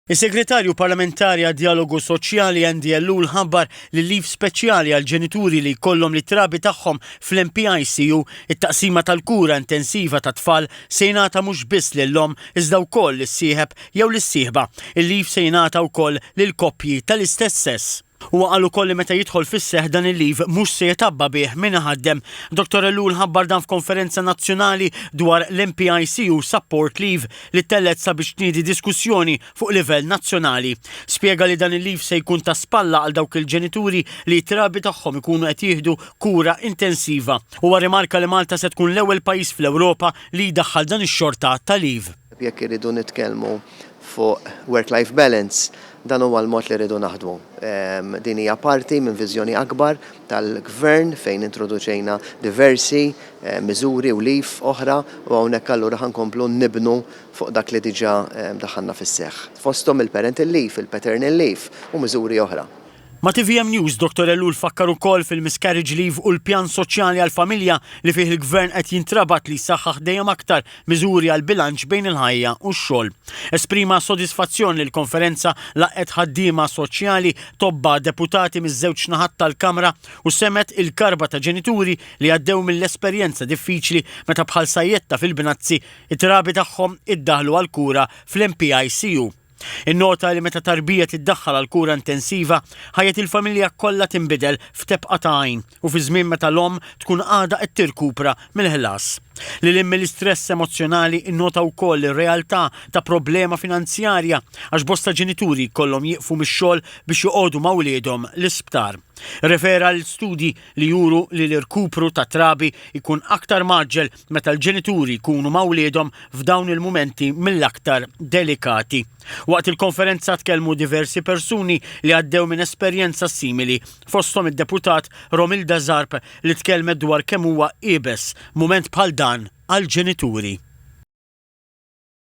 Is-Segretarju Parlamentari għad-Dialogu Soċjali Andy Ellul ħabbar li leave speċjali għal ġenituri li jkollhom l-ittrabi tagħhom fl-MPICU it-taqsima tal-kura intensiva ta' tfal se jingħata mhux biss lilhom iżda wkoll lis-sieħeb jew lis-sieħba. Il-leave se jingħata wkoll lil koppji tal-istess sess. U qal ukoll li meta jidħol fis-seħħ dan il-leave mhux se jitabba bih min iħaddem. Dr. Ellul ħabbar dan f'konferenza nazzjonali dwar l-MPICU Support Leave li tellet sabiex tniedi diskussjoni fuq livell nazzjonali. Spjega li dan il-leave se jkun ta' spalla għal dawk il-ġenituri li t-trabi tagħhom ikunu qed jieħdu kura intensiva. Huwa rimarka li Malta se tkun l-ewwel pajjiż fl-Ewropa li jdaħħal dan ix-xorta ta' leave. Jekk irridu nitkellmu fuq work-life balance, dan huwa l-mod li rridu naħdmu. Din hija parti minn viżjoni akbar tal-Gvern fejn introduċejna diversi miżuri u leave oħra u hawnhekk allura ħankomplu nibnu fuq dak li diġà daħħalna fis-seħħ. Fosthom il-parental leave, il-paternal leave u miżuri oħra. Ma' TVM News, Dr. Ellul fakkar ukoll fil-miscarriage leave u l-pjan soċjali għall-familja li fih il-Gvern qed jintrabat li jsaħħaħ dejjem aktar miżuri għal bilanċ bejn il-ħajja u x-xogħol. Esprima sodisfazzjon li l-konferenza laqgħet ħaddiema soċjali tobba deputati miż-żewġ naħat tal-Kamra u semmet il-karba ta' ġenituri li għaddew mill-esperjenza diffiċli meta bħal sajjetta fil-binazzi it-trabi tagħhom iddaħlu għall-kura fl-MPICU. In-nota li meta tarbija tiddaħħal għal kura intensiva ħajjet il-familja kollha tinbidel f'tebqa' ta' għajn u fi żmien meta l-omm tkun għadha qed tirkupra mill-ħlas. Li l-istress emozjonali innota wkoll ir-realtà ta' problema finanzjarja għax bosta ġenituri kollhom jieqfu mix-xogħol biex joqogħdu ma' wliedhom l-isptar. Refera l-studji li juru li l-irkupru ta' trabi ikun aktar maġġel meta l-ġenituri jkunu ma' wliedhom f'dawn il-mumenti mill-aktar delikati. Waqt il-konferenza tkellmu diversi persuni li għaddew minn esperjenza simili, fosthom id-deputat Romilda Zarb li tkellmet dwar kemm huwa qiebes mument bħal dan għall-ġenituri.